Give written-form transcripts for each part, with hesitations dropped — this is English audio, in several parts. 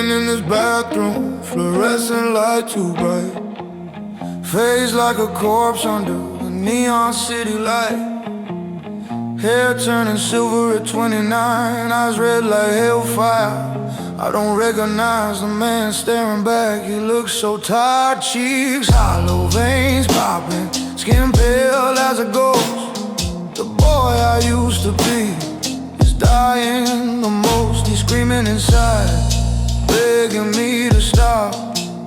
Sitting in this bathroom, fluorescent light too bright. Face like a corpse under a neon city light. Hair turning silver at 29, eyes red like hellfire. I don't recognize the man staring back, he looks so tired. Cheeks hollow, veins popping, skin pale as a ghost. The boy I used to be is dying the most. He's screaming inside, begging me to stop,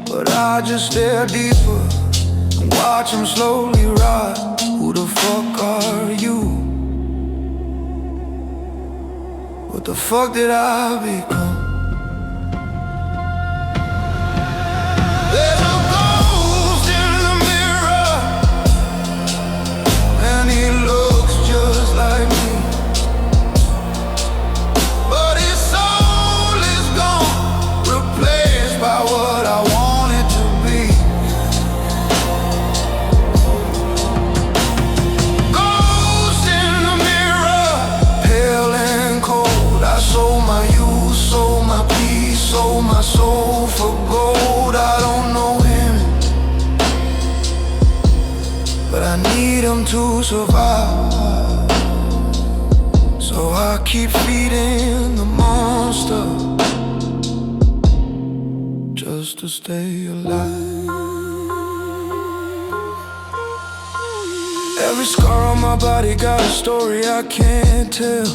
but I just stare deeper and watch him slowly rot. Who the fuck are you? What the fuck did I become? There's a ghost in the mirror, and he looks just like me, but his soul is gone, replaced by what I wanted to be. Ghost in the mirror, pale and cold. I sold my youth, sold my peace, sold my soul for gold. I don't know him, but I need him to survive. So I keep feeding the monster just to stay alive. Every scar on my body got a story I can't tell.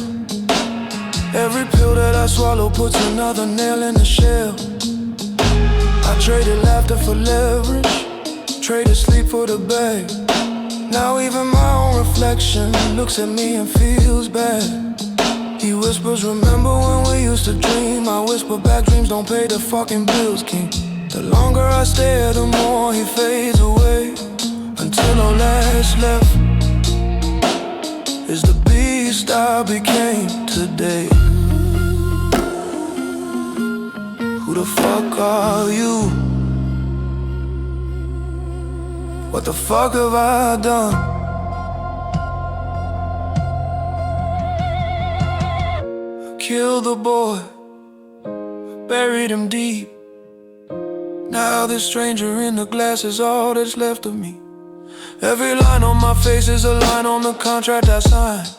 Every pill that I swallow puts another nail in the shell. I traded laughter for leverage, traded sleep for the bag. Now even my own reflection looks at me and feels bad. He whispers, remember when we used to dream? I whisper back, dreams don't pay the fucking bills, king. The longer I stare, the more he fades away, until all that's left is the beast I became today. Who the fuck are you? What the fuck have I done? Killed the boy, buried him deep. Now this stranger in the glass is all that's left of me. Every line on my face is a line on the contract I signed.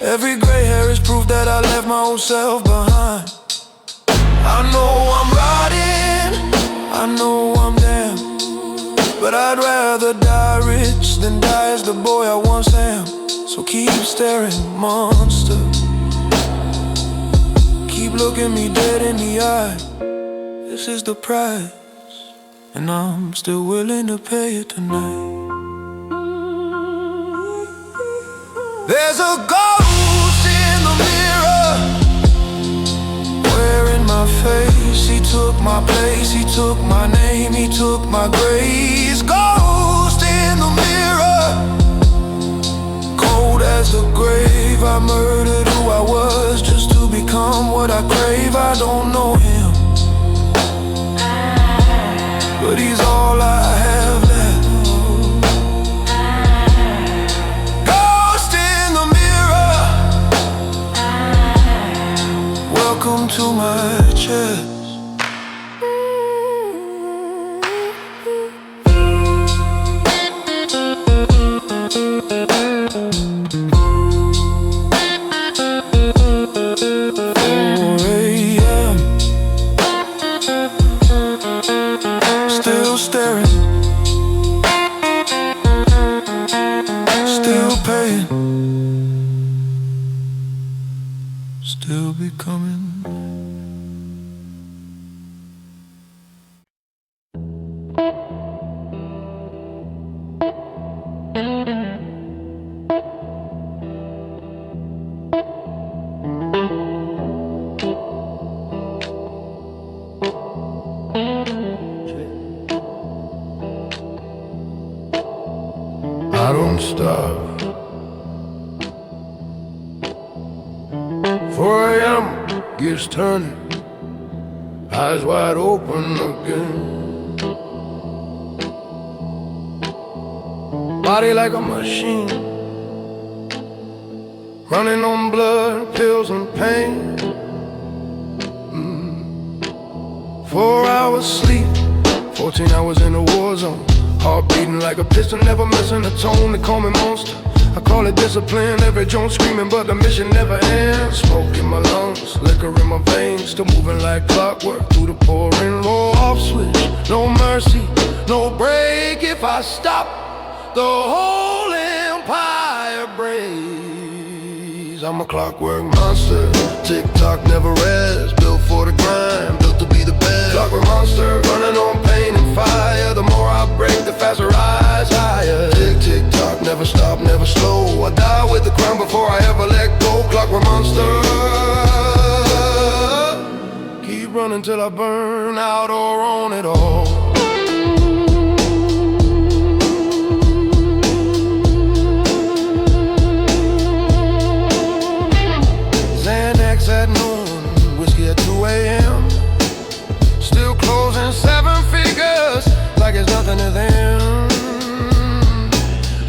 Every gray hair is proof that I left my old self behind. I know I'm rotting, I know I'm damned, but I'd rather die rich than die as the boy I once am. So keep staring, monster, keep looking me dead in the eye. This is the price, and I'm still willing to pay it tonight. There's a ghost in the mirror, wearing my face. He took my place, he took my name, he took my grace. Ghost in the mirror, cold as the grave. I murdered who I was just to become what I crave. I don't know him, but he's all I have left. Ghost in the mirror, welcome to my chest. Still staring, still paying, still becoming. I don't stop, 4 a.m. gears turning, eyes wide open again. Body like a machine, running on blood, pills and pain. 4 hours sleep, 14 hours in a war zone. Heart beating like a piston, never missing a tone. They call me monster, I call it discipline. Every joint screaming, but the mission never ends. Smoke in my lungs, liquor in my veins, still moving like clockwork through the pouring. Roll off switch, no mercy, no break. If I stop, the whole empire breaks. I'm a clockwork monster, tick-tock never rest. Built for the grind, built to be the best. Clockwork monster, running on pain and fire. The more I break, the faster I rise higher. Tick-tock, never stop, never slow. I die with the crown before I ever let go. Clockwork monster, keep running till I burn out or own it all. At noon, whiskey at 2 a.m. Still closing 7 figures like it's nothing to them.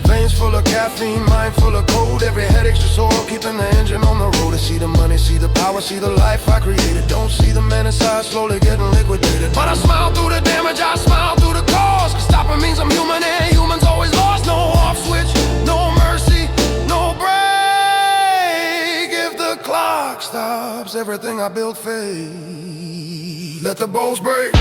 Veins full of caffeine, mind full of cold. Every headache's just oil, keeping the engine on the road. I see the money, see the power, see the life I created. Don't see the man inside slowly getting liquidated. But I smile through the damage, I smile through the cause. Cause stopping means I'm human and humans always lost. No off switch, no mercy, no break. Clock stops, everything I built fade. Let the bolts break,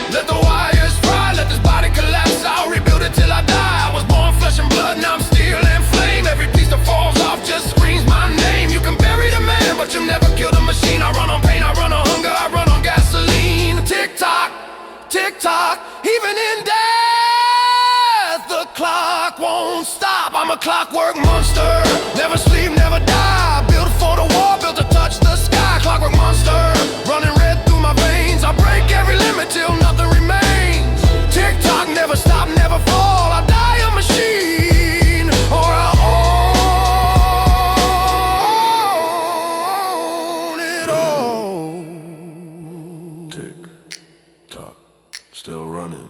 let the wires fry, let this body collapse. I'll rebuild it till I die. I was born flesh and blood, now I'm steel and flame. Every piece that falls off just screams my name. You can bury the man, but you'll never kill the machine. I run on pain, I run on hunger, I run on gasoline. Tick-tock, tick-tock, even in death, the clock won't stop. I'm a clockwork monster, never sleep, never die. Built for the war, built to touch the sky. Clockwork monster, running red through my veins. I break every limit till nothing remains. Tick-tock, never stop, never fall. I die a machine, or I own it all. Tick-tock, still running.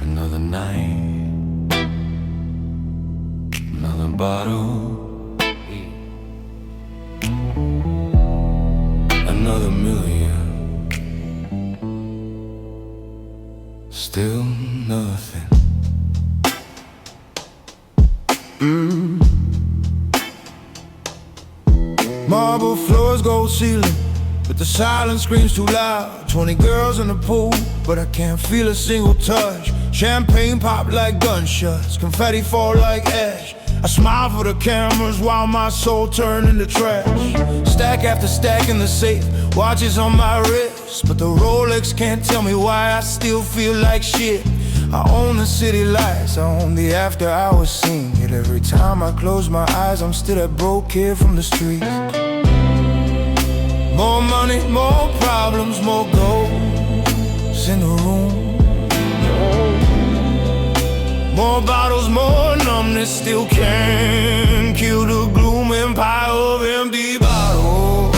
Another night, another bottle, another million, still nothing. Marble floors, gold ceiling, but the silence screams too loud. 20 girls in the pool, but I can't feel a single touch. Champagne pop like gunshots, confetti fall like ash. I smile for the cameras while my soul turns into trash. Stack after stack in the safe, watches on my wrist, but the Rolex can't tell me why I still feel like shit. I own the city lights, I own the after hours scene. Yet every time I close my eyes, I'm still that broke kid from the street. More money, more problems, more ghosts in the room. More bottles, more numbness, still can't kill the gloom. Empire of empty bottles,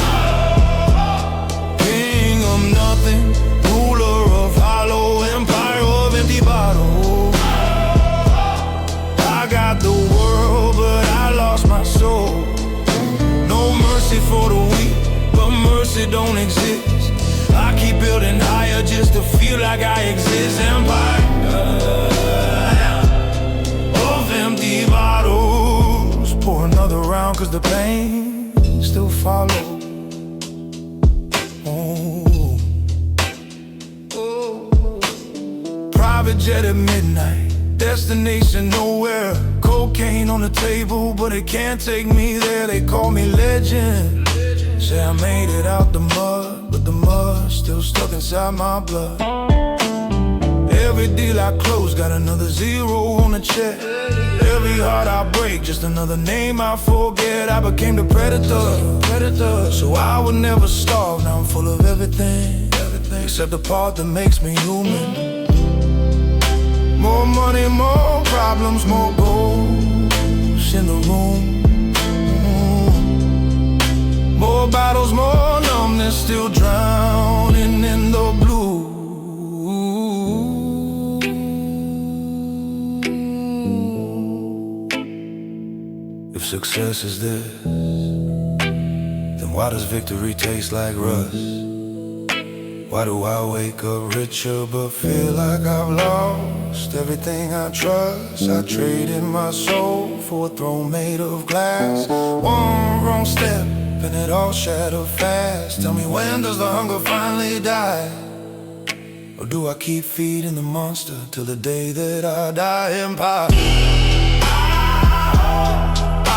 king of nothing, ruler of hollow. Empire of empty bottles. I got the world, but I lost my soul. No mercy for the weak, but mercy don't exist. I keep building higher just to feel like I exist. Empire of empty bottles. Pour another round cause the pain still follows. Oh. Private jet at midnight, destination nowhere. Cocaine on the table, but it can't take me there. They call me legend. Say I made it out the mud, but the mud still stuck inside my blood. Every deal I close got another zero on the check. Every heart I break, just another name I forget. I became the predator, so I would never starve. Now I'm full of everything, except the part that makes me human. More money, more problems, more ghosts in the room. More battles, more numbness, still drowning in the blue. If success is this, then why does victory taste like rust? Why do I wake up richer but feel like I've lost everything I trust? I traded my soul for a throne made of glass. One wrong step and it all shattered fast. Tell me, when does the hunger finally die? Or do I keep feeding the monster till the day that I die? Empire,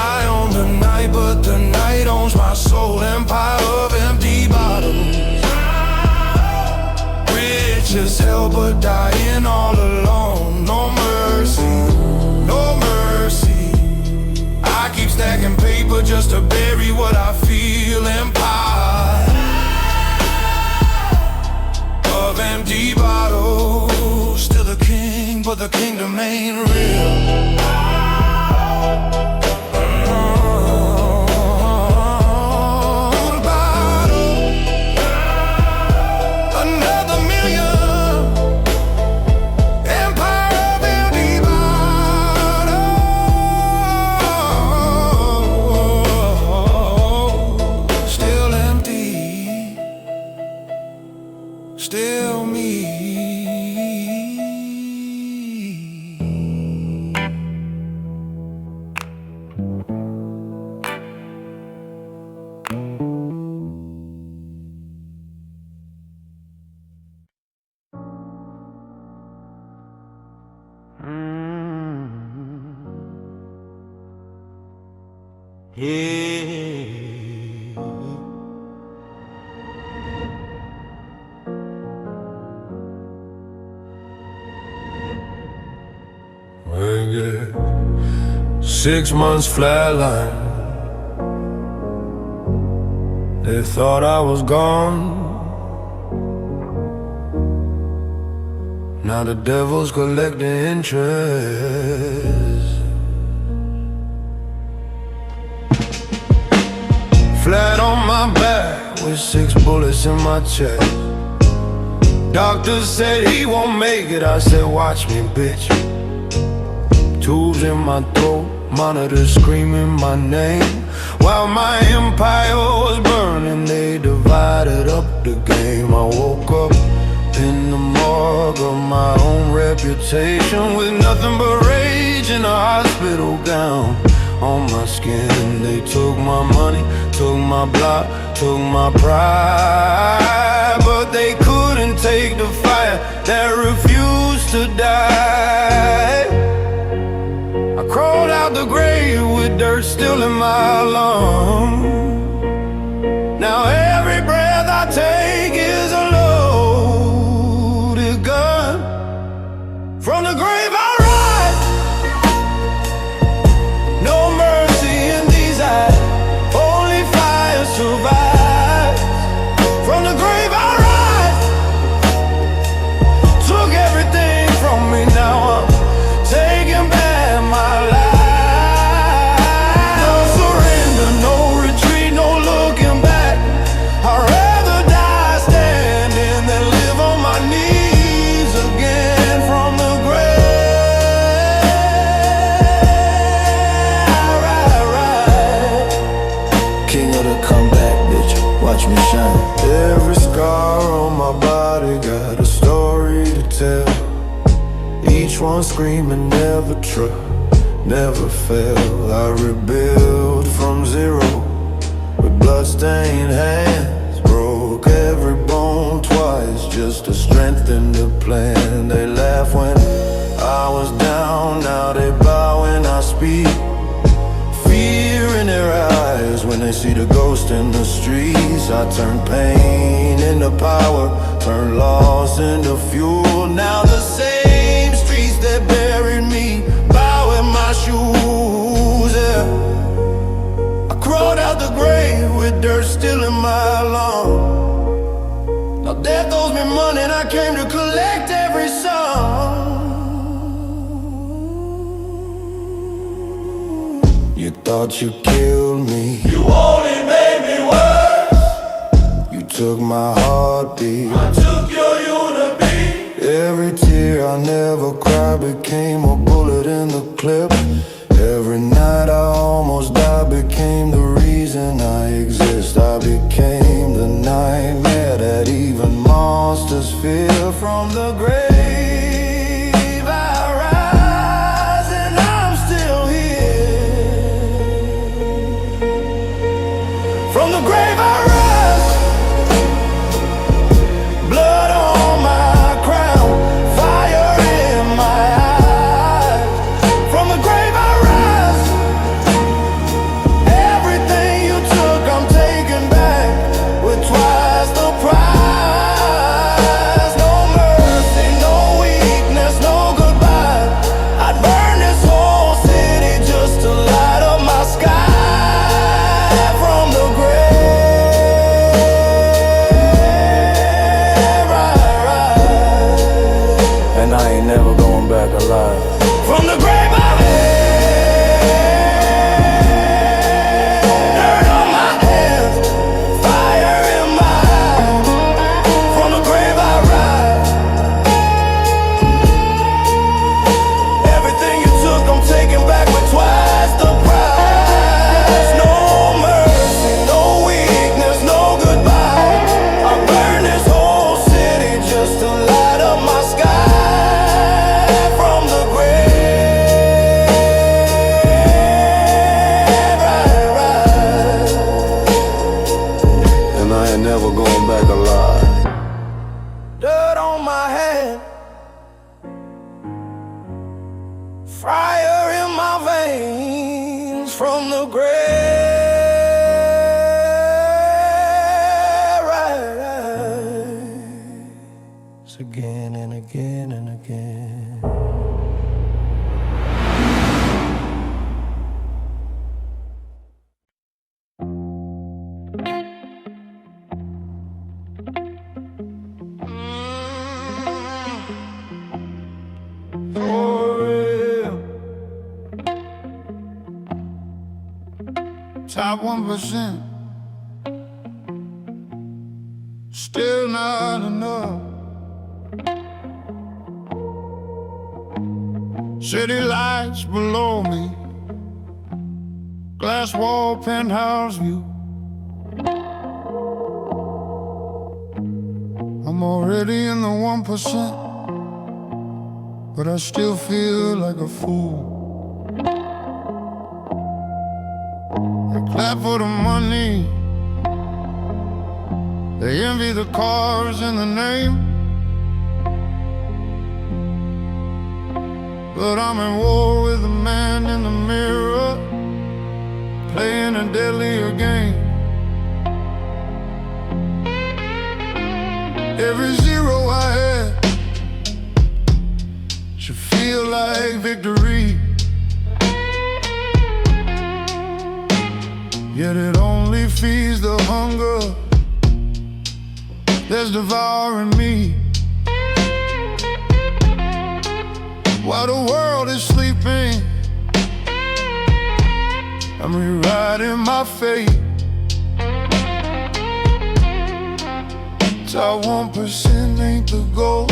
I own the night, but the night owns my soul. Empire of empty bottles, rich as hell but dying all alone. No mercy, no mercy. I keep stacking paper just to bury what I feel. Empire of empty bottles, still the king, but the kingdom ain't real. Still me. Yeah. Yeah. 6 months flatline. They thought I was gone. Now the devil's collecting interest. Flat on my back with 6 bullets in my chest. Doctor said he won't make it. I said, watch me, bitch. Tubes in my throat, monitors screaming my name. While my empire was burning, they divided up the game. I woke up in the morgue of my own reputation, with nothing but rage in a hospital gown on my skin. They took my money, took my block, took my pride, but they couldn't take the fire that refused to die. I crawled out the grave with dirt still in my lungs. Now every breath I take is a loaded gun. From the grave I rise, no mercy in these eyes, only fire survives. From the grave I rise, took everything from me, now I'm taking back my life. No surrender, no retreat, no looking back. I'd rather die standing than live on my knees again. From the grave, king of the comeback, bitch, watch me shine. Every scar on my body got a story to tell. Each one screaming, never trust, never fail. I rebuild from zero with bloodstained hands. Broke every bone twice just to strengthen the plan. They laugh when I was down, now they bow when I speak. Fear in their eyes when they see the ghost in the street. streets. I turned pain into power, turned loss into fuel. Now the same streets that buried me bow at my shoes, yeah. I crawled out the grave with dirt still in my lungs. Now death owes me money and I came to collect every song. You thought you killed me, you only made me worse. You took my heartbeat, I took your unibeat. Every tear I never cried became a bullet in the clip. Every night I almost died became the reason I exist. I became the nightmare that even monsters fear. From the grave I rise and I'm still here. From the grave I rise, blood on my crown, fire in my eyes. From the grave I rise, everything you took I'm taking back with twice the price. No mercy, no weakness, no goodbye. I'd burn this whole city just to light up my sky. From the grave I rise, and I ain't never going back alive. From the grave I dirt on my hands, fire in my eyes. From the grave I rise, everything you took I'm taking back with twice the price. No mercy, no weakness, no goodbye. I burn this whole city just to light up my sky. From the grave I rise, and I ain't never going back alive. Dirt on my hand, fire in my veins. From the grave I rise, again and again and again. For real. Top 1%, still not enough. City lights below me, glass wall penthouse view. I'm already in the 1%, but I still feel like a fool. They clap for the money, they envy the cars and the name, but I'm at war with the man in the mirror, playing a deadlier game. Every zero I had should feel like victory, yet it only feeds the hunger that's devouring me. While the world is sleeping, I'm rewriting my fate. Top 1% ain't the goal,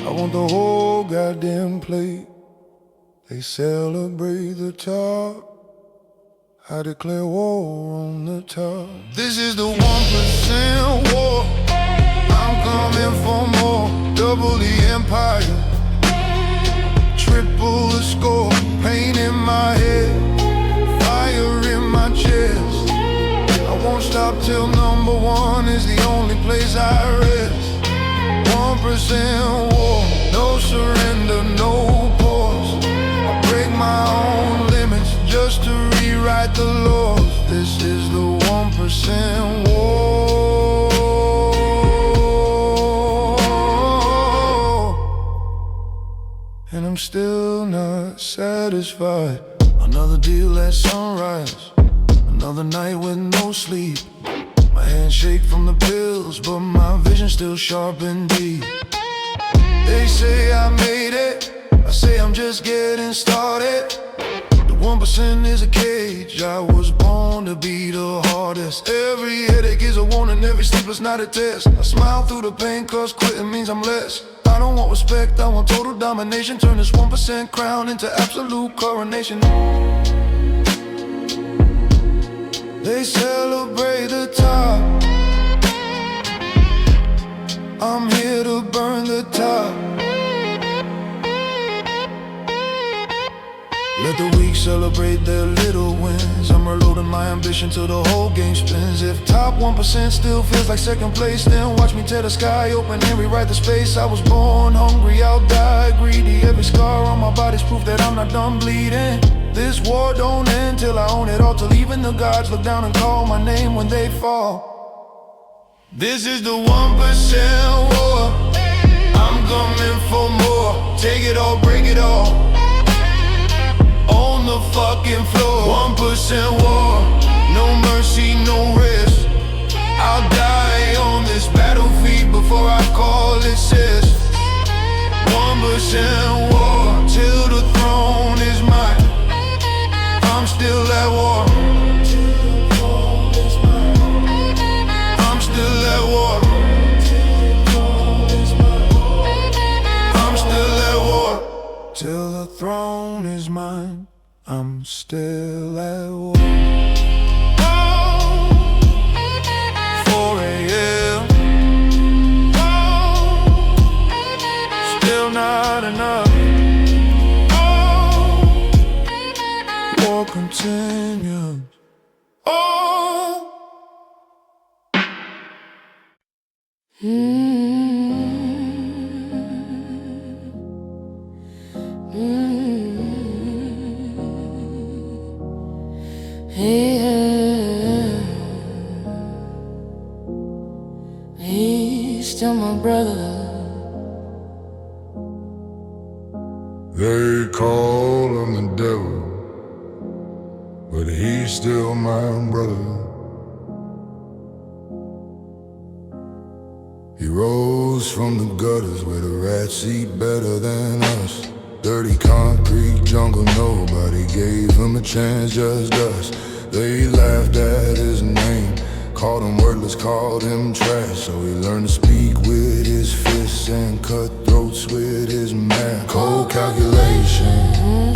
I want the whole goddamn plate. They celebrate the top, I declare war on the top. This is the 1% war, I'm coming for more. Double the empire, triple the score. Pain in my head, fire in my chest. I won't stop till #1 is the only place I rest. 1% war, no surrender, no pause. I break my own limits just to rewrite the laws. This is 1% war. And I'm still not satisfied. Another deal at sunrise, another night with no sleep. My hands shake from the pills, but my vision still sharp and deep. They say I made it, I say I'm just getting started. The 1% is a cage, I was born to be the hardest. Every headache is a warning, every sleepless night a test. I smile through the pain, cause quitting means I'm less. I don't want respect, I want total domination. Turn this 1% crown into absolute coronation. They celebrate the top, I'm here to burn the top. Let the weak celebrate their little wins. I'm reloading my ambition till the whole game spins. If top 1% still feels like second place, then watch me tear the sky open and rewrite the space. I was born hungry, I'll die greedy. Every scar on my body's proof that I'm not done bleeding. This war don't end till I own it all, till even the gods look down and call my name when they fall. This is the 1% war, I'm coming for more. Take it all, break it all, on the fucking floor. 1% war, no mercy, no rest. I'll die on this battlefield before I call it sis. 1% war, till the throne is mine. I'm still at war, I'm still at war, I'm still at war. Till the throne is mine, I'm still at war. 4 a.m. Still not enough. War continues. Yeah, he's still my brother. They call him the devil, but he's still my brother. He rose from the gutters where the rats eat better than us. Dirty concrete jungle, nobody gave him a chance, just us. They laughed at his name, called him wordless, called him trash. So he learned to speak with his fists and cut throats with his math. Cold calculation,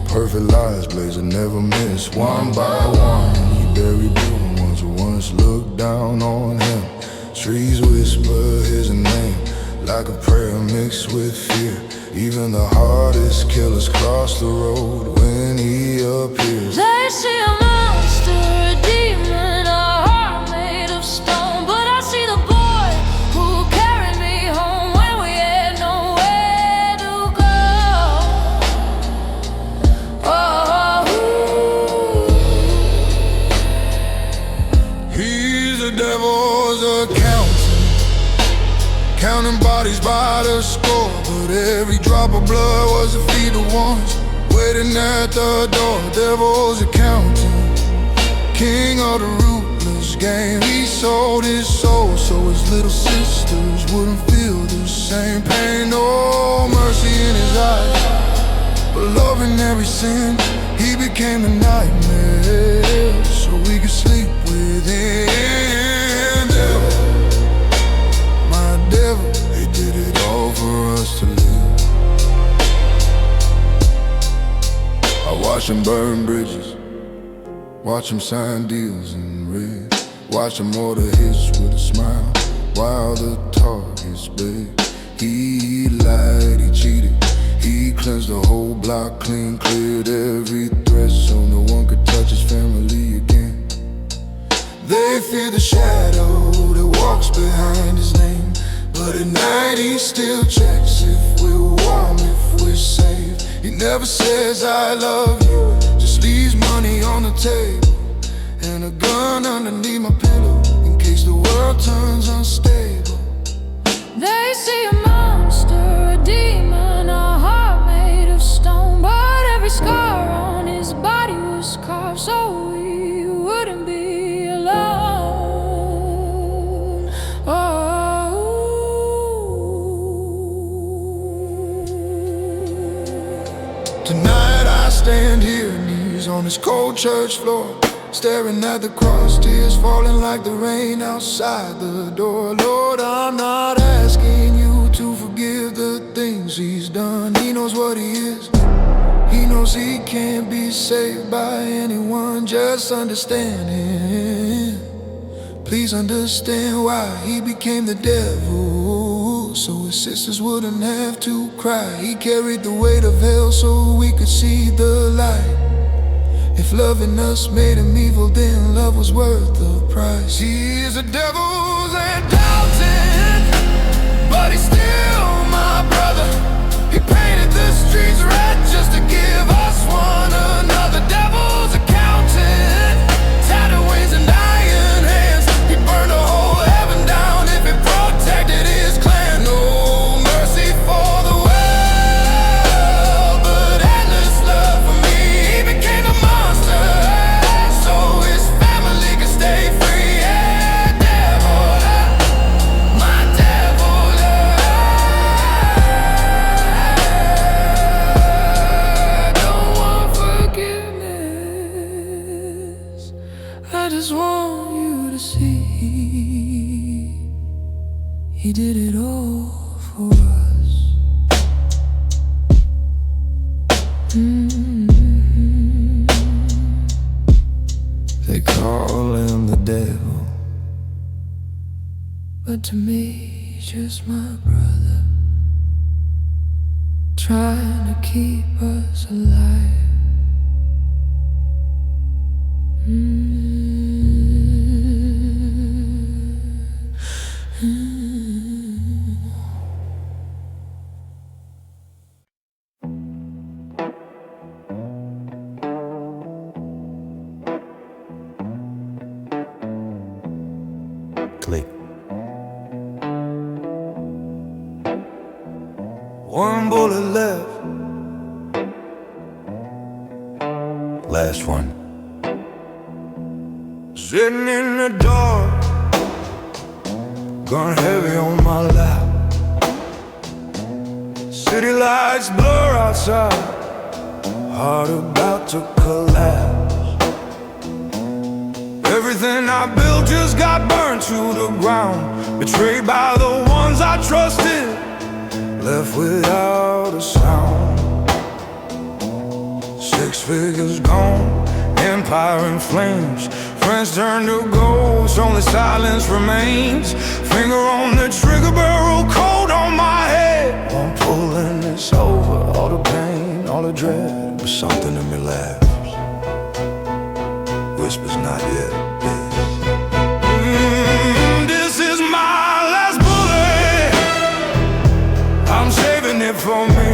perfect lies, blazer never miss. One by one, he buried the ones who once looked down on him. Trees whisper his name like a prayer mixed with fear. Even the hardest killers cross the road when he appears. They see a monster, a demon, a heart made of stone. But I see the boy who carried me home when we had nowhere to go. He's the devil's accountant, counting bodies by the score. But every drop of blood was a fee to ones waiting at the door. Devil's accountant, king of the ruthless game. He sold his soul so his little sisters wouldn't feel the same pain. No mercy in his eyes, but loving every sin. He became a nightmare so we could sleep with him. Devil, my devil, he did it all for us to live. I watch him burn bridges, watch him sign deals in red, watch him order hits with a smile while the target's big. He lied, he cheated, he cleansed the whole block clean, cleared every threat so no one could touch his family again. They fear the shadow that walks behind his name, but at night he still checks if we're warm, if we're safe. He never says I love you, just leaves money on the table and a gun gun underneath my pillow in case the world turns unstable. They see a monster, a demon, a heart made of stone, but every scar on his body was carved so he wouldn't be alone. Oh. Tonight I stand here, knees on this cold church floor, staring at the cross, tears falling like the rain outside the door. Lord, I'm not asking you to forgive the things he's done. He knows what he is. He knows he can't be saved by anyone. Just understand him. Please understand why he became the devil, so his sisters wouldn't have to cry. He carried the weight of hell so we could see the light. If loving us made him evil, then love was worth the price. He is the devil's and doubting, but he's still my brother. He painted the streets red just to give us one another. Devil's accountant, tattered wings and iron hands. He burned the whole heaven down if he protected his clan. No mercy for the world, but endless love for me. He became a monster so his family could stay free. Yeah, devil, my devil, I don't want forgiveness. I just want you to see he did it all for us. They call him the devil, But to me, he's just my brother, trying to keep us alive. click. One bullet left, last one. Sitting in the dark, gun heavy on my lap. City lights blur outside, heart about to collapse. Everything I built just got burned to the ground. Betrayed by the ones I trusted, left without a sound. 6 figures gone, empire in flames. Friends turn to ghosts, only silence remains. Finger on the trigger barrel, cold on my head. I'm pulling this over, all the pain, all the dread. But something in me laughs, whispers not yet. This is my last bullet, I'm saving it for me.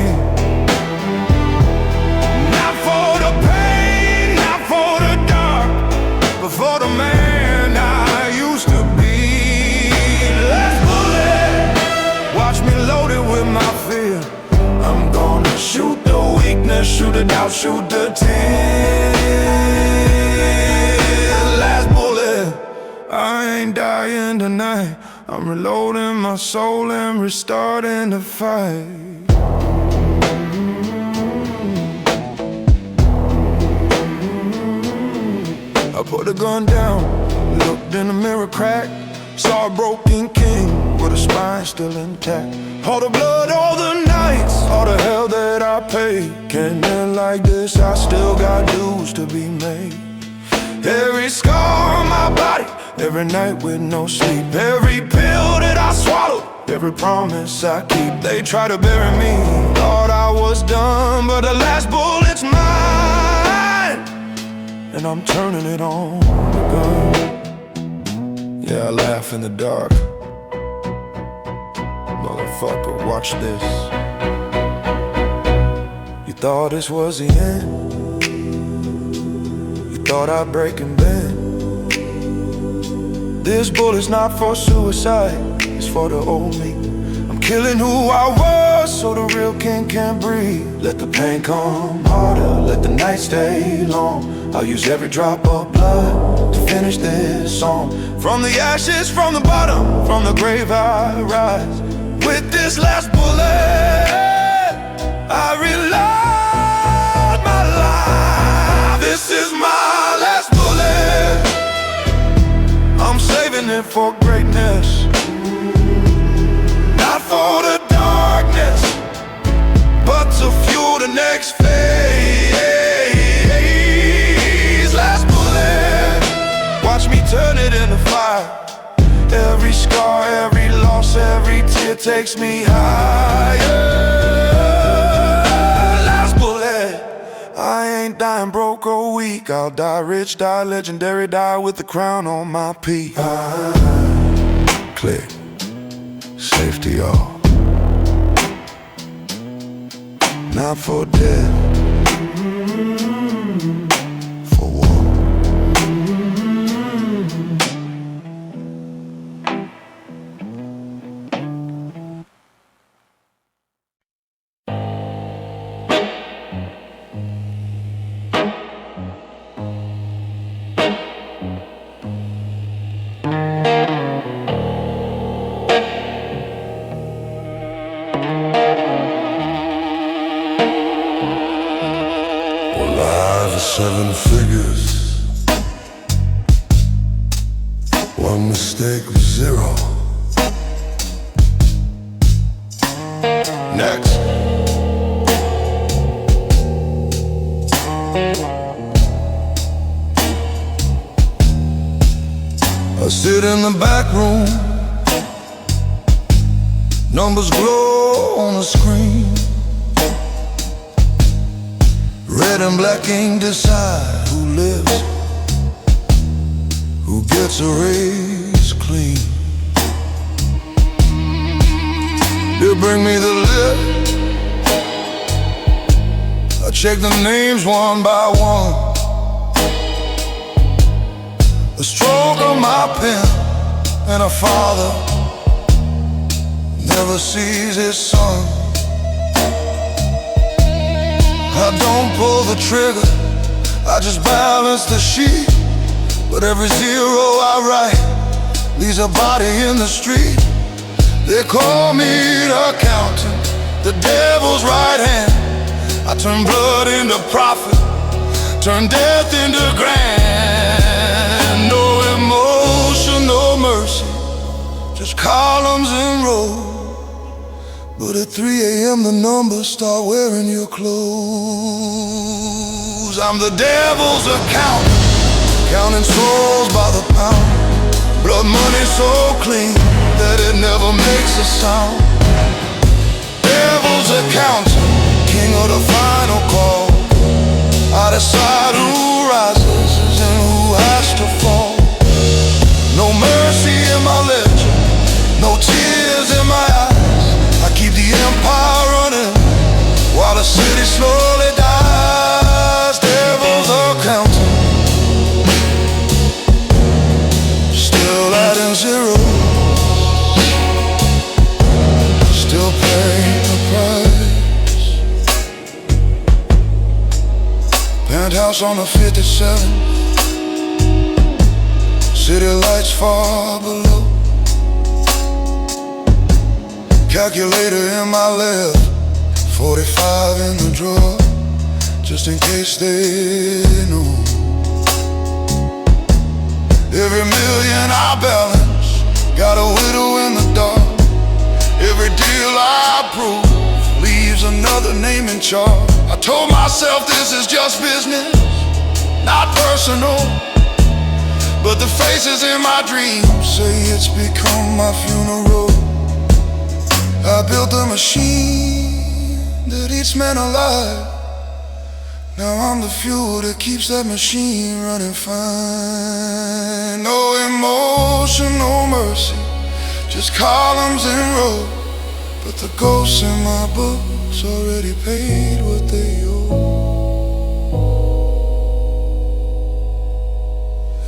Not for the pain, not for the dark, but for the man I used to be. Last bullet, watch me loaded with my fear. I'm gonna shoot the weakness, shoot it out, shoot the tears. Last bullet, I ain't dying tonight. I'm reloading my soul and restarting the fight. I put the gun down, looked in the mirror cracked, saw a broken king with a spine still intact. All the blood, all the nights, all the hell that I paid. Can't end like this, I still got dues to be made. Every scar on my body, every night with no sleep. Every pill that I swallowed, every promise I keep. They try to bury me, thought I was done, but the last bullet's mine, and I'm turning it on the gun. Yeah, I laugh in the dark. Motherfucker, watch this. You thought this was the end, you thought I'd break and bend. This bullet's not for suicide, it's for the old me. I'm killing who I was so the real king can breathe. Let the pain come harder, let the night stay long. I'll use every drop of blood to finish this song. From the ashes, from the bottom, from the grave I rise. With this last bullet, I reload my life. This is my last bullet. I'm saving it for greatness, not for the darkness, but to fuel the next phase. Last bullet, watch me turn it into fire. Every scar, every loss, every tear takes me higher. Last bullet, I ain't dying broke or weak. I'll die rich, die legendary, die with the crown on my peak. Click, safety y'all. Not for death, for war. Alive for 7 figures. One mistake was 0. Next. I sit in the back room. Numbers glow on the screen. Red and black ink decide who lives, who gets erased clean. They bring me the list. I check the names one by one. The stroke of my pen, and a father never sees his son. I don't pull the trigger, I just balance the sheet. But every 0 I write leaves a body in the street. They call me the accountant, the devil's right hand. I turn blood into profit, turn death into grand. No emotion, no mercy, just columns and rows. But at 3 a.m. the numbers start wearing your clothes. I'm the devil's accountant, counting souls by the pound. Blood money so clean that it never makes a sound. Devil's accountant, king of the final call. I decide who rises and who has to fall. No mercy in my ledger, no tears in my eyes. I keep the empire running while the city slowly dies. Devil's accountant, still adding zeros, still paying the price. Penthouse on the 57th, city lights far below. Calculator in my left, 45 in the drawer, just in case they know. Every million I balance, got a widow in the dark. Every deal I approve leaves another name in charge. I told myself this is just business, not personal. But the faces in my dreams say it's become my funeral. I built a machine that eats men alive. Now I'm the fuel that keeps that machine running fine. No emotion, no mercy, just columns and rows. But the ghosts in my books already paid what they owe.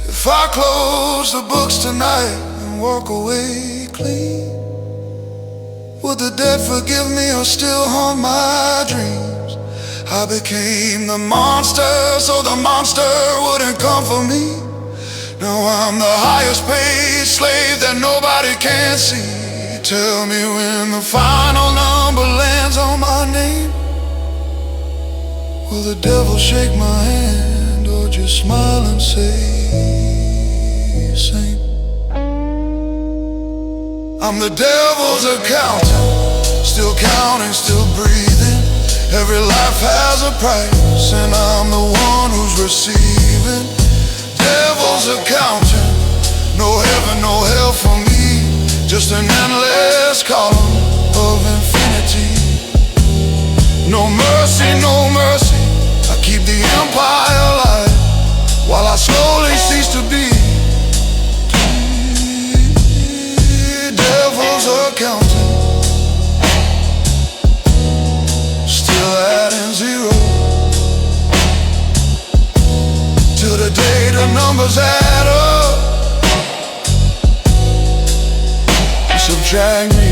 If if I close the books tonight and walk away clean, would the dead forgive me or still haunt my dreams? I became the monster so the monster wouldn't come for me. Now I'm the highest paid slave that nobody can see. Tell me when the final number lands on my name, will the devil shake my hand or just smile and say, Saint? I'm the devil's accountant, still counting, still breathing. Every life has a price and I'm the one who's receiving. Devil's accountant, no heaven, no hell for me, just an endless column of infinity. No mercy, no mercy, I keep the empire alive while I slowly cease to be. Devil's accountant, still adding zero, till the day the numbers add up and subtract me.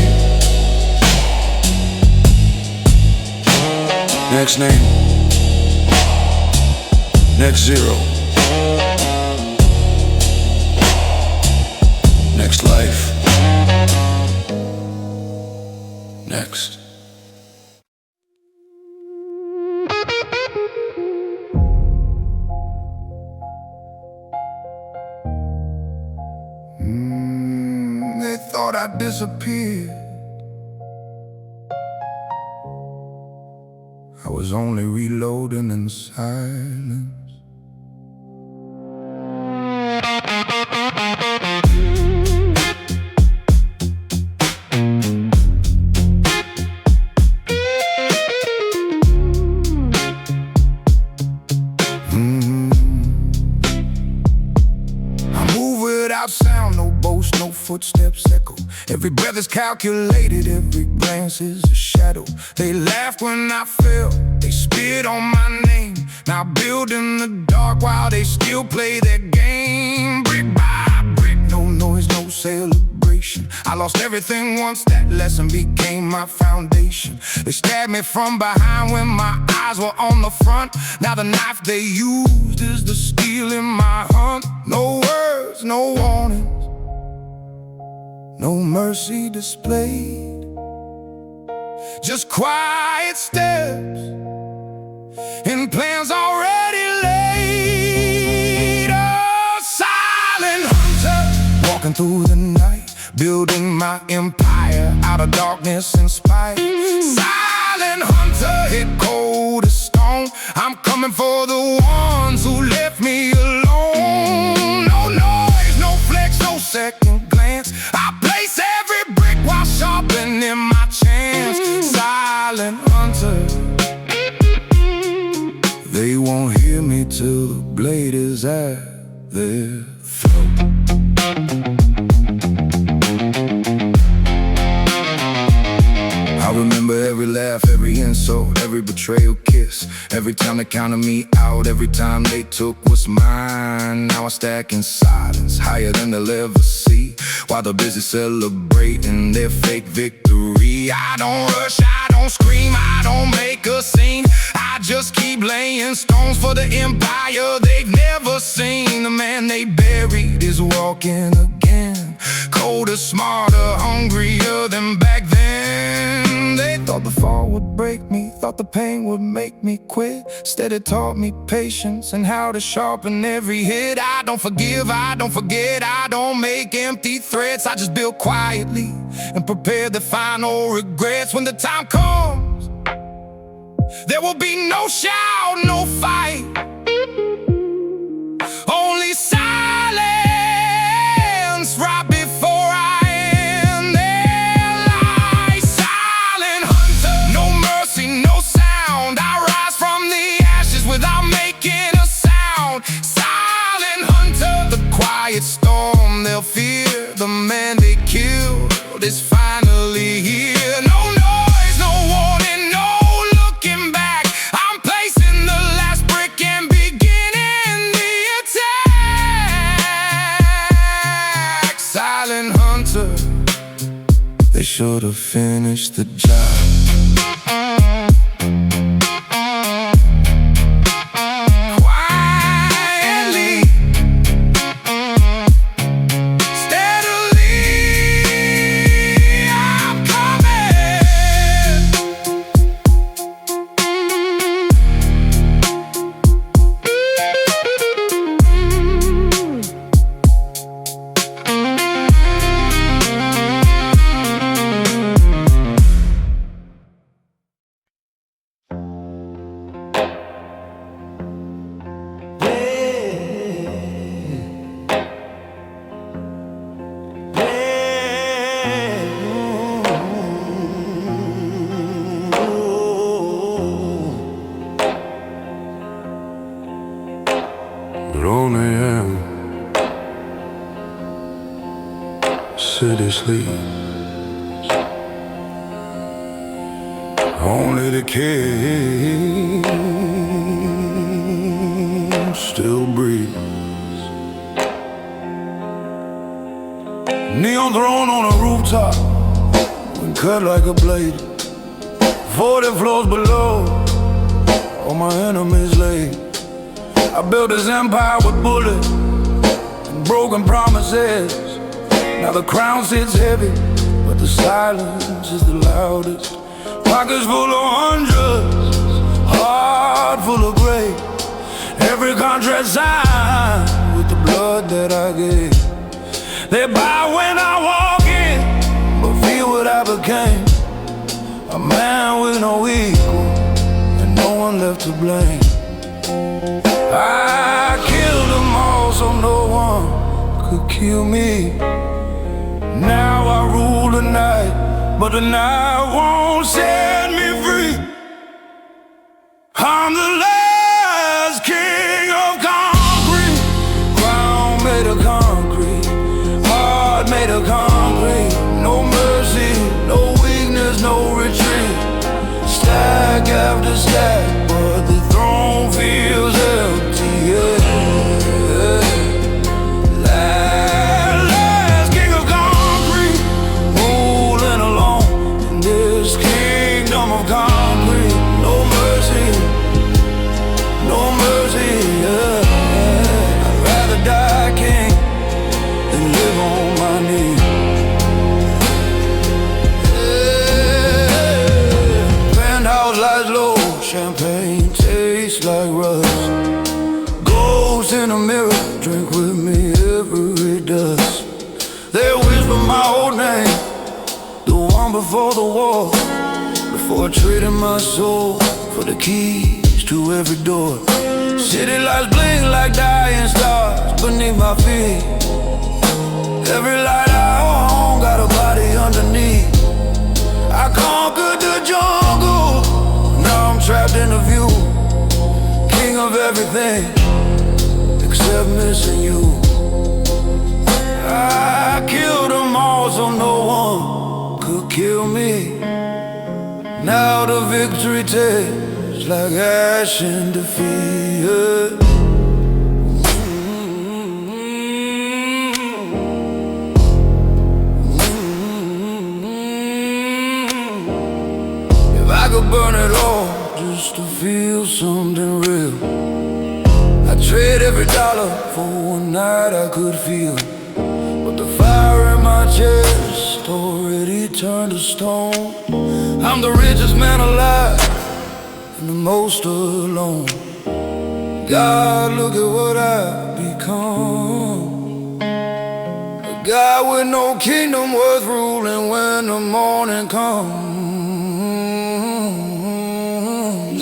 Next name, next zero, next life, next. They thought I disappeared. I was only reloading in silence. I move without sound, no boast, no footsteps echo. Every breath is calculated, every glance is a shadow. They laughed when I fell, they spit on my name. Now build in the dark while they still play their game. Brick by brick, no noise, no celebration. I lost everything once that lesson became my foundation. They stabbed me from behind when my eyes were on the front. Now the knife they used is the steel in my hunt. No words, no warnings, no mercy displayed, just quiet steps and plans already laid. A silent hunter, walking through the night, building my empire out of darkness and spite. Silent hunter, hit cold as stone, I'm coming for the ones who left me alone. No noise, no flex, no second glance, I place every brick while sharpening my chance. Silent hunter, they won't hear me till the blade is at their throat. I remember every laugh, every insult, every betrayal kiss, every time they counted me out, every time they took what's mine. Now I stack in silence, higher than they'll ever see, while they're busy celebrating their fake victory. I don't rush, I don't scream, I don't make a scene, I just keep laying stones for the empire they've never seen. The man they buried is walking again, colder, smarter, hungrier than back then. They thought the fall would break me, thought the pain would make me quit. Instead it taught me patience and how to sharpen every hit. I don't forgive, I don't forget, I don't make empty threats. I just build quietly and prepare the final regrets. When the time comes, there will be no shout, no fight, only silence right before I end their life. Silent hunter, no mercy, no sound, I rise from the ashes without making a sound. Silent hunter, the quiet storm they'll fear, the man they killed is finally here. No noise, no warning, no looking back, I'm placing the last brick finish the job. But only am city sleeps. Only the king still breathes. Neon throne on a rooftop, when cut like a blade. 40 floors below, all my enemies laid. I built this empire with bullets and broken promises. Now the crown sits heavy, but the silence is the loudest. Pockets full of hundreds, heart full of grace. Every contract signed with the blood that I gave. They buy when I walk in, but feel what I became. A man with no equal and no one left to blame. I killed them all so no one could kill me. Now I rule the night, but the night won't set me free. I'm the last king of concrete. Crown made of concrete, heart made of concrete. No mercy, no weakness, no retreat. Stack after stack, but the throne feels empty, yeah. Last king of concrete, ruling alone in this kingdom of concrete. No mercy, yeah. I'd rather die king than live on my knees. Penthouse lights low, champagne tastes like rust. Ghosts in a mirror, drink with me every dusk. They whisper my old name, the one before the war. Before trading my soul for the keys to every door. City lights blink like dying stars beneath my feet. Every light I own got a body underneath. I conquered the jungle, now I'm trapped in a view. King of everything except missing you. I killed them all so no one could kill me. Now the victory tastes like ash and defeat. If I could burn it all just to feel something real, I'd trade every dollar for one night I could feel. But the fire in my chest already turned to stone. I'm the richest man alive and the most alone. God, look at what I've become. A guy with no kingdom worth ruling when the morning comes.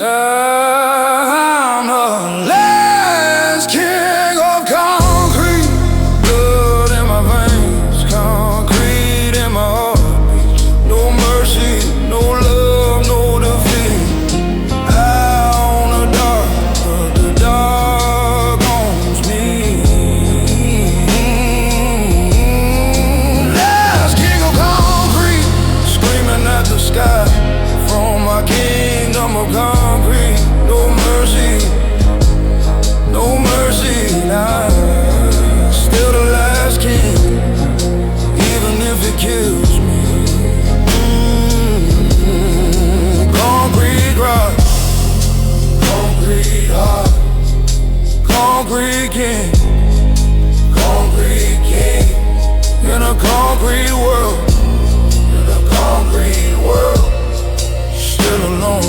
I'm the last king of concrete. Blood in my veins, concrete in my heartbeat. No mercy, no love, no defeat. Out on the dark, but the dark owns me. Last king of concrete, screaming at the sky from my kingdom of concrete. alone.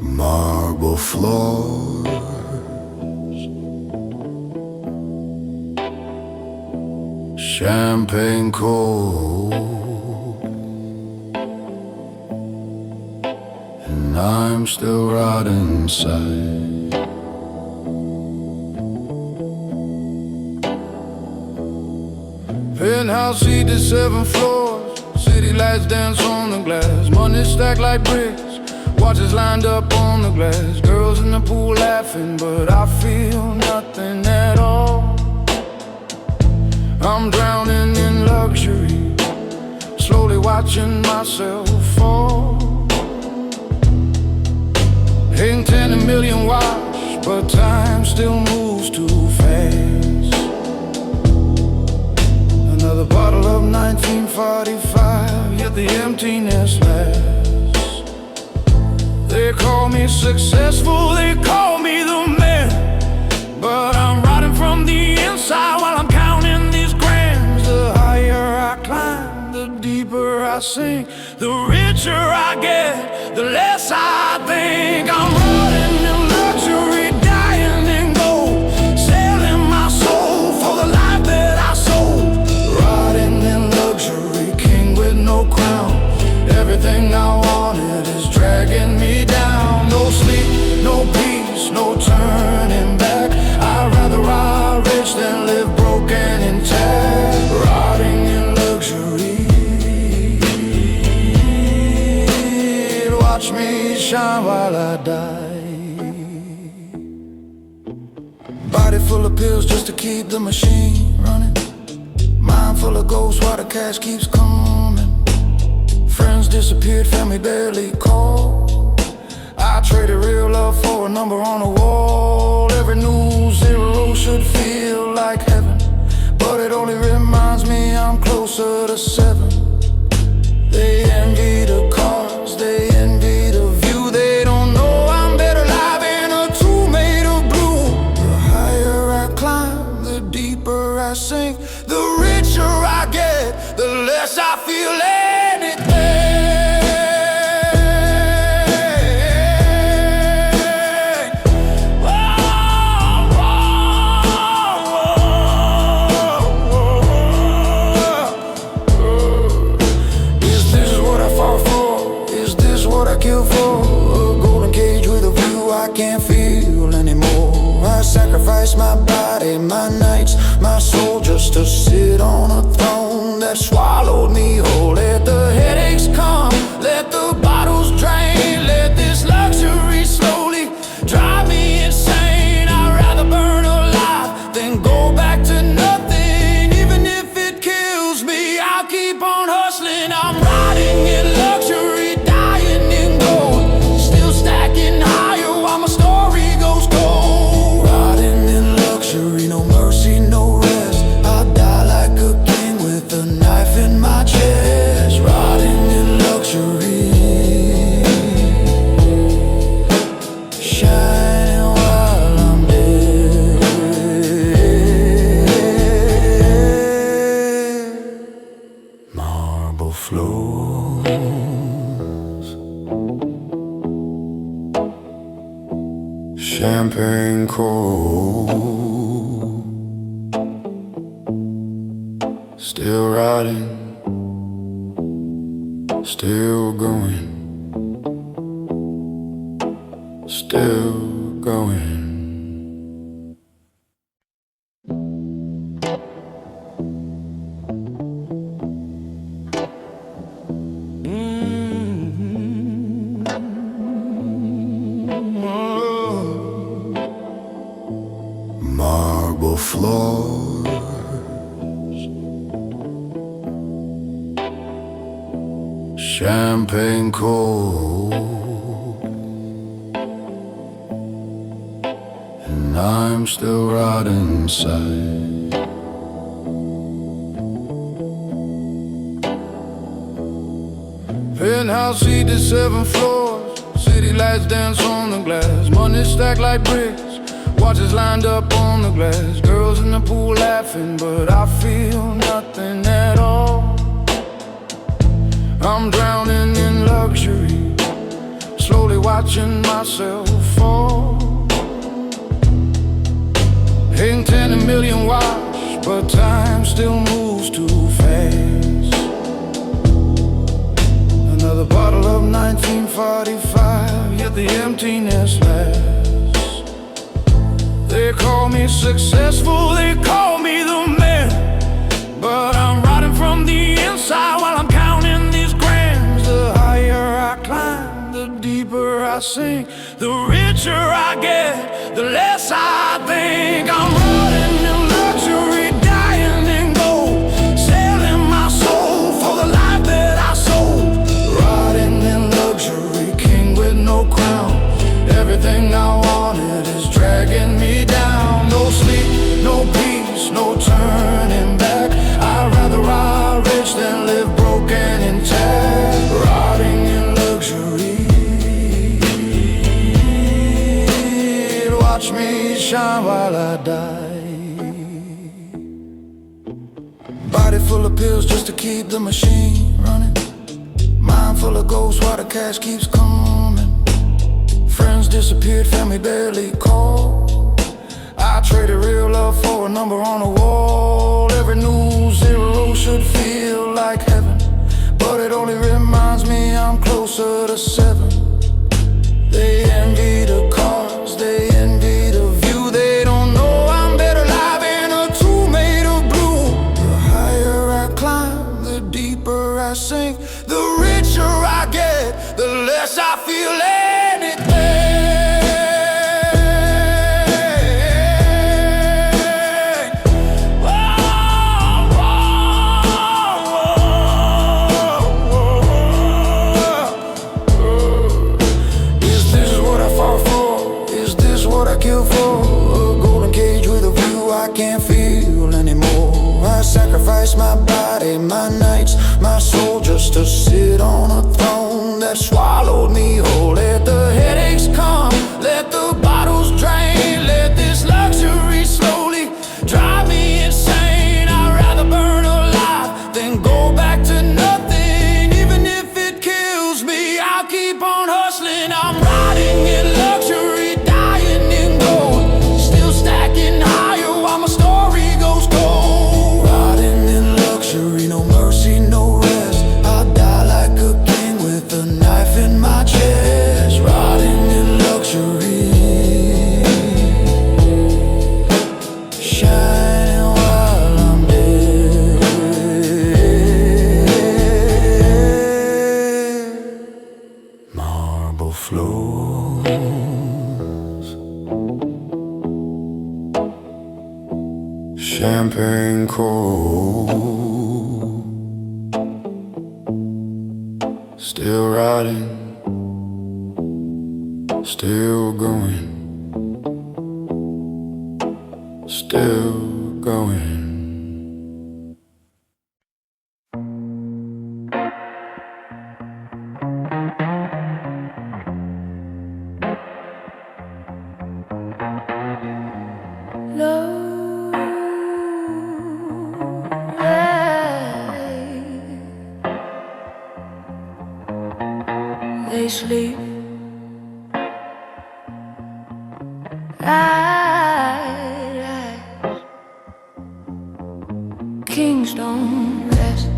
Marble floors, champagne cold, and I'm still rotting inside. Penthouse seat to 7 floors, city lights dance on the glass, money stacked like bricks, watches lined up on the glass, girls in the pool laughing, but I feel nothing at all. I'm drowning in luxury, slowly watching myself fall. Ain't 10 million watch, but time still moves too fast. Another bottle of 1945, yet the emptiness lasts. They call me successful, they call me the man, but I'm rotting from the inside while I'm counting these grams. The higher I climb, the deeper I sink, the richer I get, the less I think. I'm rotting in luxury, dying in gold, selling my soul for the life that I sold. Rotting in luxury, king with no crown, everything I wanted is dragging me down. No sleep, no peace, no turning back. I'd rather ride rich than live broken intact. Rotting in luxury, watch me shine while I die. Body full of pills just to keep the machine running, mind full of ghosts while the cash keeps coming. Friends disappeared, family barely called. I traded real love for a number on a wall. Every new zero should feel like heaven, but it only reminds me I'm closer to 7. They envy the cars, they envy the view. They don't know I'm better alive in a tomb made of blue. The higher I climb, the deeper I sink, the richer I get, the less I feel anything. Can't feel anymore. I sacrifice my body, my nights, my soul just to sit on a throne that swallowed me whole. Let the headaches come, let the bottles drain, let this luxury slowly drive me insane. I'd rather burn alive than go back to nothing. Even if it kills me, I'll keep on hustling. I'm riding in luxury, dying in gold, still stacking higher. My story goes cold. Riding in luxury, no mercy, no rest. I'll die like a king with a knife in my chest. Riding in luxury, shining while I'm dead. Marble floors, champagne cold, still riding, still going, still going. Marble floors, champagne cold, and I'm still rotting inside. Penthouse seat to 7 floors. City lights dance on the glass. Money stacked like bricks. Watches lined up on the glass. Girls in the pool laughing, but I feel nothing at all. I'm drowning in luxury, slowly watching myself fall. Ain't 10 a million watch, but time still moves too fast. Another bottle of 1945, yet the emptiness lasts. They call me successful, they call me the man, but I'm rotting from the inside while I'm counting these grams. The higher I climb, the deeper I sink. The richer I get, the less I think. I'm running in luxury, dying in gold, selling my soul for the life that I sold. Riding in luxury, king with no crown. Everything I wanted is dragging me down. No sleep, no peace, no turning back. I'd rather ride rich than live broken intact. Riding in luxury, watch me shine while I die. Body full of pills just to keep the machine running. Mind full of ghosts while the cash keeps coming. Friends disappeared, family barely called. I traded real love for a number on a wall. Every new zero should feel like heaven, but it only reminds me I'm closer to 7. They envy the cars, they envy the view. They don't know I'm better alive in a tomb made of blue. The higher I climb, the deeper I sink. The richer I get, the less I feel anything. Can't feel anymore. I sacrifice my body, my nights, my soul just to sit on a throne that swallowed me whole. Let the headaches come, let the bottles drain. Let this luxury slowly drive me insane. I'd rather burn alive than go back to nothing. Even if it kills me, I'll keep on hustling. I'm riding in luxury, dying in gold, still stacking higher. My story goes cold. Riding in luxury, no mercy, no rest. I'll die like a king with a knife in my chest. Riding in luxury, shining while I'm dead. Marble floors, champagne cold, still riding, still going, still going. They sleep, rise. Kings don't rest.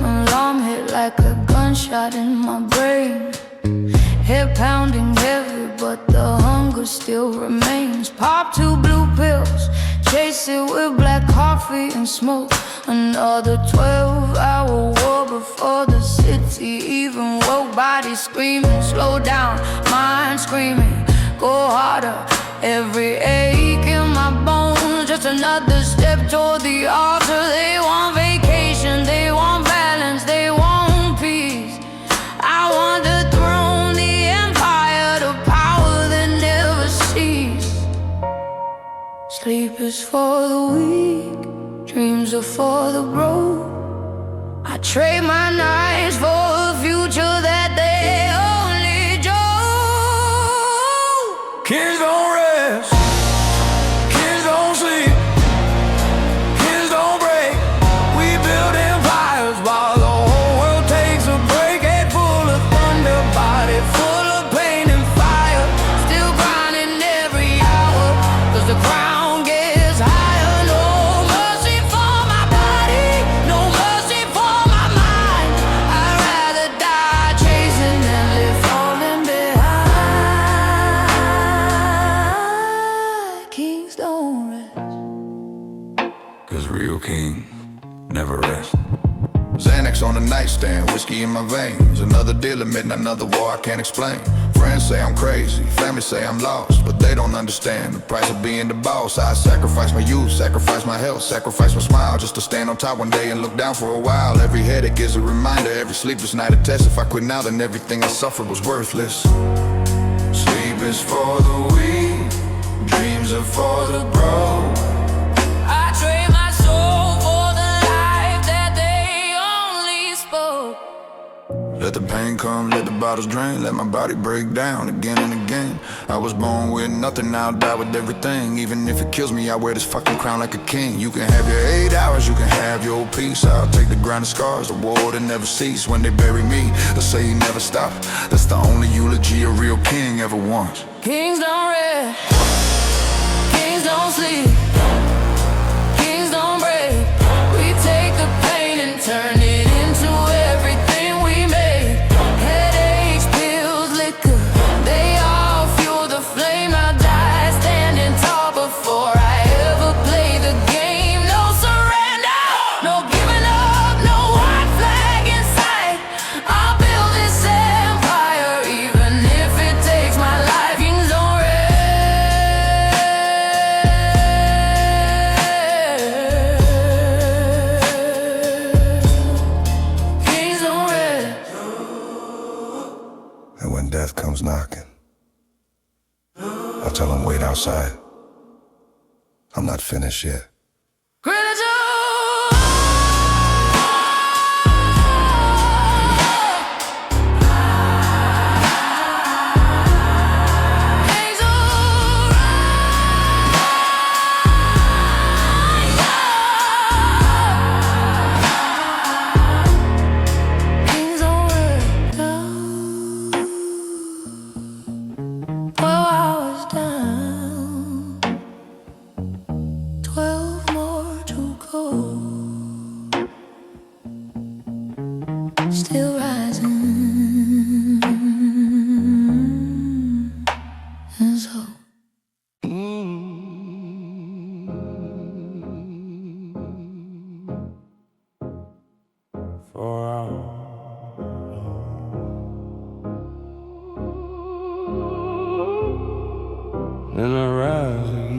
Alarm hit like a gunshot in my brain. Head pounding heavy, but the hunger still remains. Pop 2 blue pills, chase it with black coffee and smoke. Another 12-hour war before the city even woke. Body screaming, slow down, mind screaming, go harder. Every ache in my bones, just another step toward the altar. They want vacation, they want balance, they want peace. I want the throne, the empire, the power that never ceases. is for the weak, dreams are for the broke. I trade my nights for a future that they only joke. Kings don't rest, kings don't sleep, kings don't break. We build empires while the whole world takes a break. Head full of thunder, body full of pain and fire. Still grinding every hour, 'cause the crown gets higher. No mercy for my body, no mercy for my mind. I'd rather die chasing than live falling behind. Kings don't rest, 'Cause real king never rest. Xanax on the nightstand, whiskey in my veins. Another deal admitting another war I can't explain. Friends say I'm crazy, family say I'm lost, but they don't understand the price of being the boss. I sacrifice my youth, sacrifice my health, sacrifice my smile just to stand on top one day and look down for a while. Every headache is a reminder, every sleepless night a test. If I quit now, then everything I suffered was worthless. Sleep is for the weak, dreams are for the broke. I trade my soul for the life that they only spoke. Let the pain come, let the bottles drain, let my body break down again and again. I was born with nothing, now I'll die with everything. Even if it kills me, I wear this fucking crown like a king. You can have your 8 hours, you can have your peace. I'll take the grind of scars, the war that never cease. When they bury me, they'll say he never stopped. That's the only eulogy a real king ever wants. Kings don't rest, kings don't sleep, kings don't break. We take the pain and turn it into everything we make. Headaches, pills, liquor, they all fuel the flame. I'll die standing tall before I ever play the game. No surrender, no giving up, no white flag in sight. I'll build this empire even if it takes my life. Kings don't rest, kings don't rest. And when death comes knocking, I'll tell him wait outside. I'm not finished yet. Still rising, and so For then I rise again.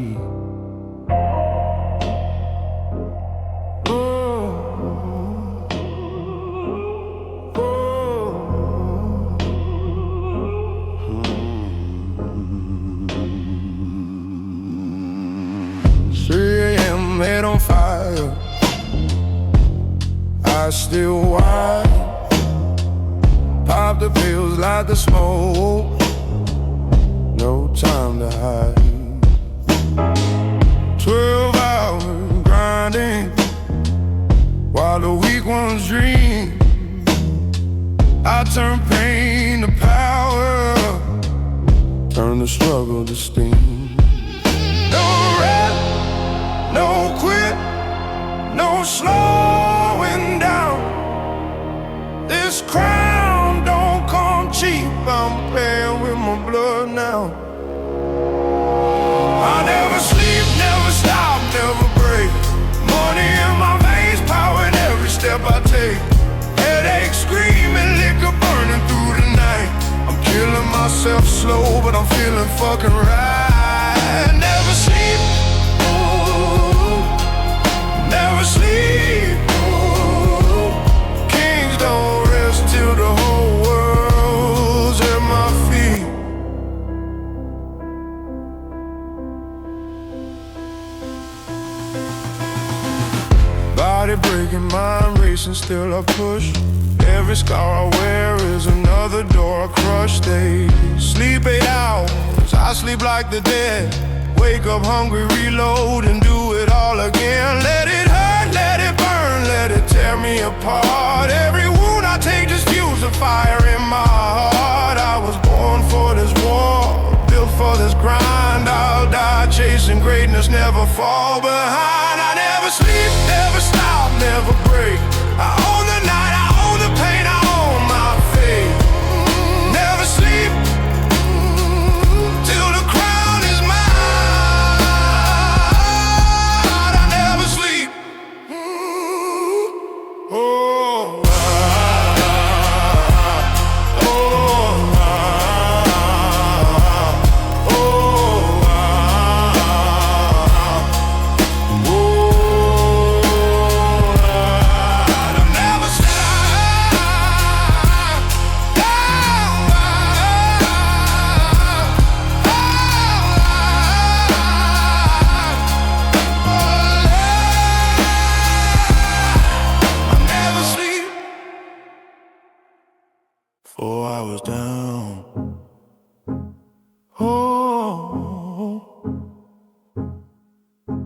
Head on fire, I still whine. Pop the pills, light the smoke, no time to hide. 12 hours grinding while the weak ones dream. I turn pain to power, turn the struggle to steam. No rest, no quit, no slowing down. This crown don't come cheap, I'm paying with my blood now. I never sleep, never stop, never break. Money in my veins, power in every step I take. Headache screaming, liquor burning through the night. I'm killing myself slow, but I'm feeling fucking right. Never sleep, never sleep. Kings don't rest till the whole world's at my feet. face and still I push. Every scar I wear is another door I crush. They sleep 8 hours, I sleep like the dead. Wake up hungry, reload, and do it all again. Let it hurt, let it burn, let it tear me apart. Every wound I take just fuels the fire in my heart. I was born for this war, built for this grind. I'll die chasing greatness, never fall behind. I never sleep, never stop, never break. I own the night, I own the pain, I own my fate. Never sleep till the crown is mine. I never sleep. Oh,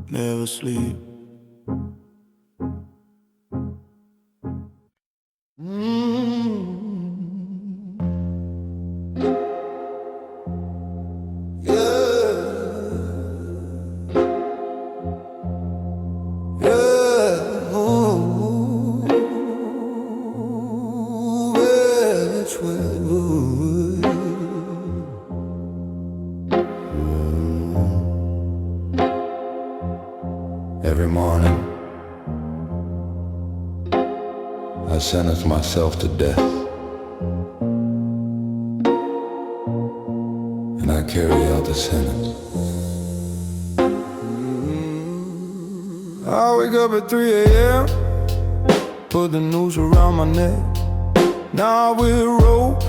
never sleep. Every morning I sentence myself to death, and I carry out the sentence. I wake up at 3 a.m., put the noose around my neck. Now with rope,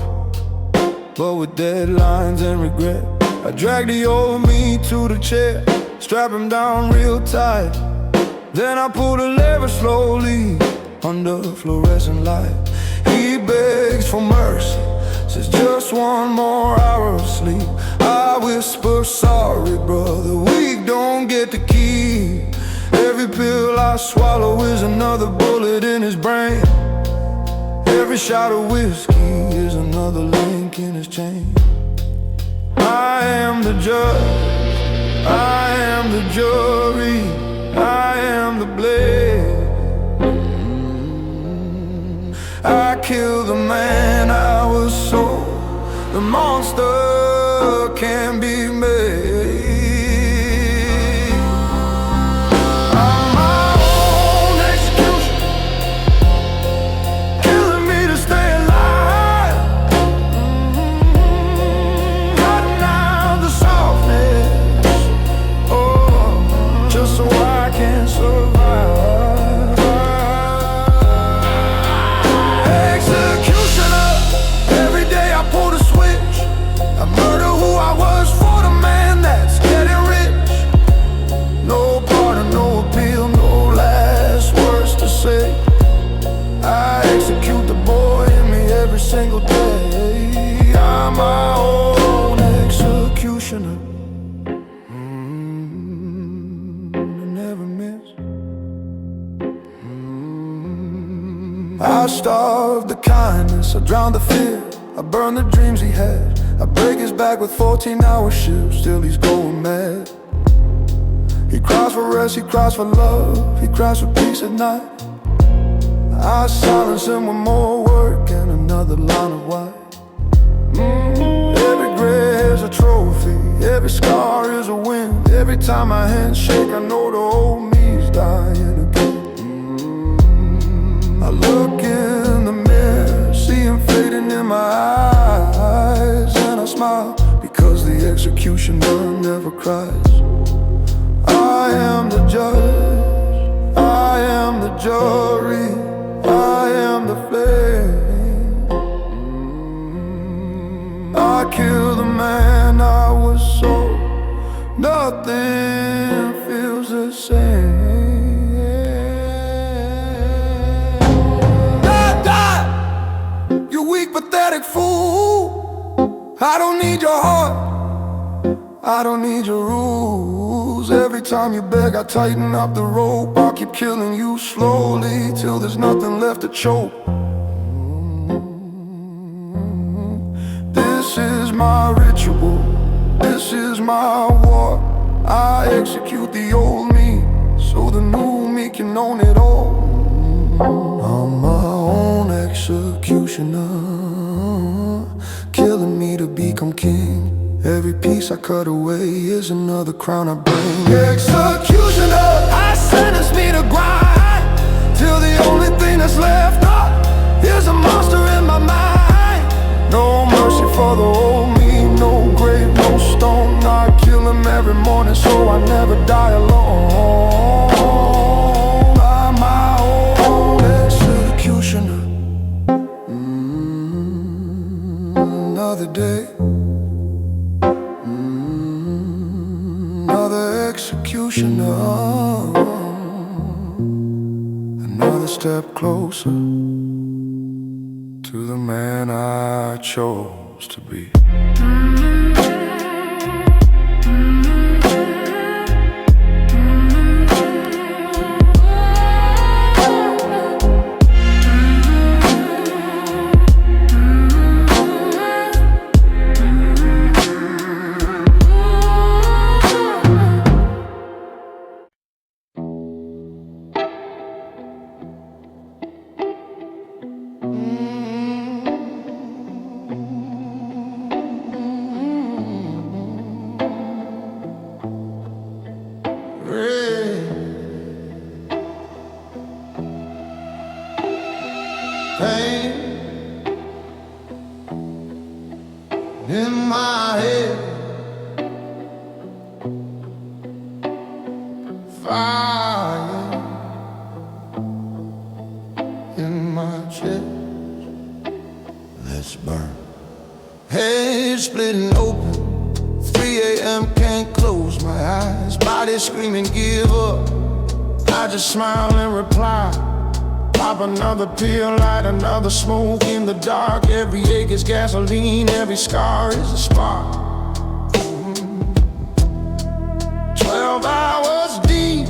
but with deadlines and regret. I drag the old me to the chair, strap him down real tight. Then I pull the lever slowly under fluorescent light. He begs for mercy, says just one more hour of sleep. I whisper, sorry brother, we don't get to keep. Every pill I swallow is another bullet in his brain. Every shot of whiskey is another link in his chain. I am the judge, I am the jury, I am the blade. I killed the man I was sold. The monster can be made. I'm my own execution, killing me to stay alive. Cutting out the softness, oh, just so I can survive. Executioner, every day I pull the switch. I murder who I was for the man that's getting rich. No pardon, no appeal, no last words to say. I execute the boy in me every single day. I'm my own executioner. I never miss. I starve the kindness, I drown the fear, I burn the dreams he had. I break his back with 14-hour shifts, till he's going mad. He cries for rest, he cries for love, he cries for peace at night. I silence him with more work and another line of white. Every gray hair's a trophy, every scar is a win. Every time my hands shake, I know the old me's dying again. I look in the mirror, see him fading in my eyes, and I smile, because the executioner never cries. I am the judge, I am the jury, I am the flame. I killed the man I was sold. Nothing feels the same. pathetic fool. I don't need your heart, I don't need your rules. Every time you beg, I tighten up the rope. I'll keep killing you slowly till there's nothing left to choke. This is my ritual, this is my war. I execute the old me so the new me can own it all. I'm my own executioner, killing me to become king. Every piece I cut away is another crown I bring. Executioner, I sentence me to grind till the only thing that's left is a monster in my mind. No mercy for the old me, no grave, no stone. I kill him every morning so I never die alone. I'm my own executioner. Another day, another executioner, another step closer to the man I chose to be. Pain in my head, fire in my chest. Let's burn. Head splitting open, 3 a.m. can't close my eyes. Body screaming give up, I just smile and reply. Pop another pill, light another smoke in the dark. Every ache is gasoline, every scar is a spark. 12 hours deep,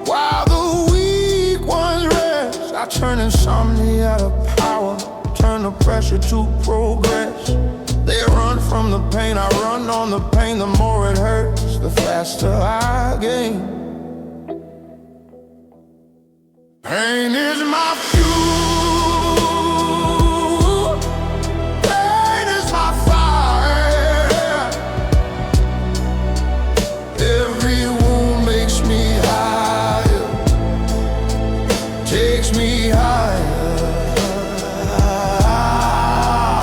while the weak ones rest. I turn insomnia to power, turn the pressure to progress. They run from the pain, I run on the pain. The more it hurts, the faster I gain. Pain is my fuel, pain is my fire. Every wound makes me higher, takes me higher.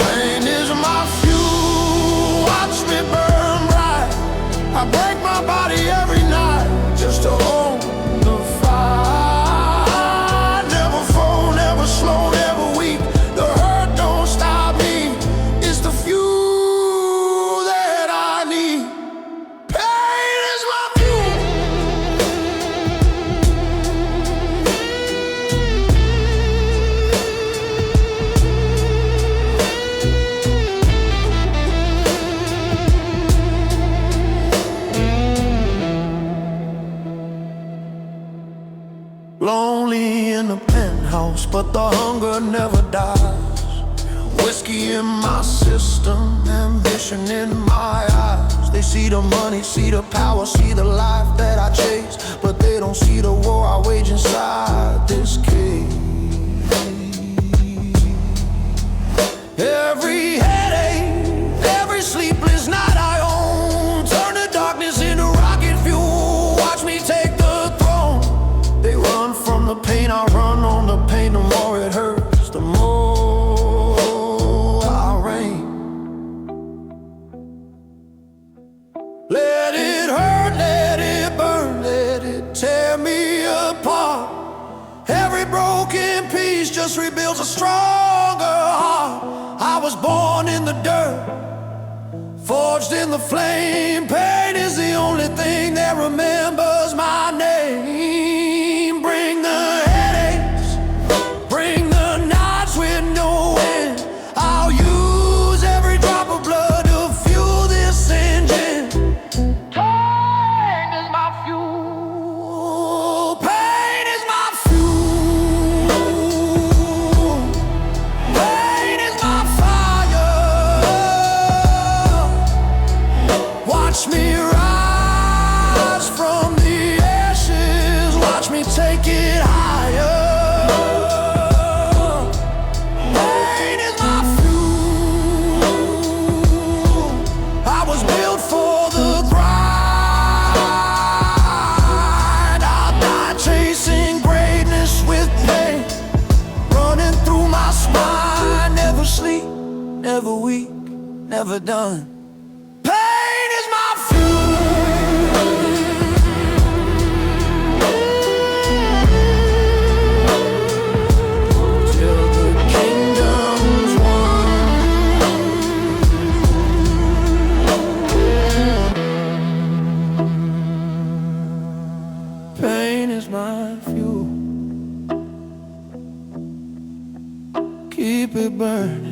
Pain is my fuel, watch me burn bright. I break my body every night just to own the fire. Slow, never weak. The hurt don't stop me. It's the fuel that I need. Pain is my fuel. Lonely in the penthouse, but the hunger never dies. Whiskey in my system, ambition in my eyes. They see the money, see the power, see the life that I chase, but they don't see the war I wage inside this cage. Every headache, every sleepless night I own, turn the darkness into rocket fuel. Watch me take the throne. They run from the pain, I run on the pain. The more it hurts, the more I reign. Let it hurt, let it burn, let it tear me apart. Every broken piece just rebuilds a stronger heart. I was born in the dirt, forged in the flame. Pain is the only thing that remembers my name. Bring the headaches, bring the nights with no end. ever done. Pain is my fuel. Till the kingdom's won. Pain is my fuel. Keep it burning.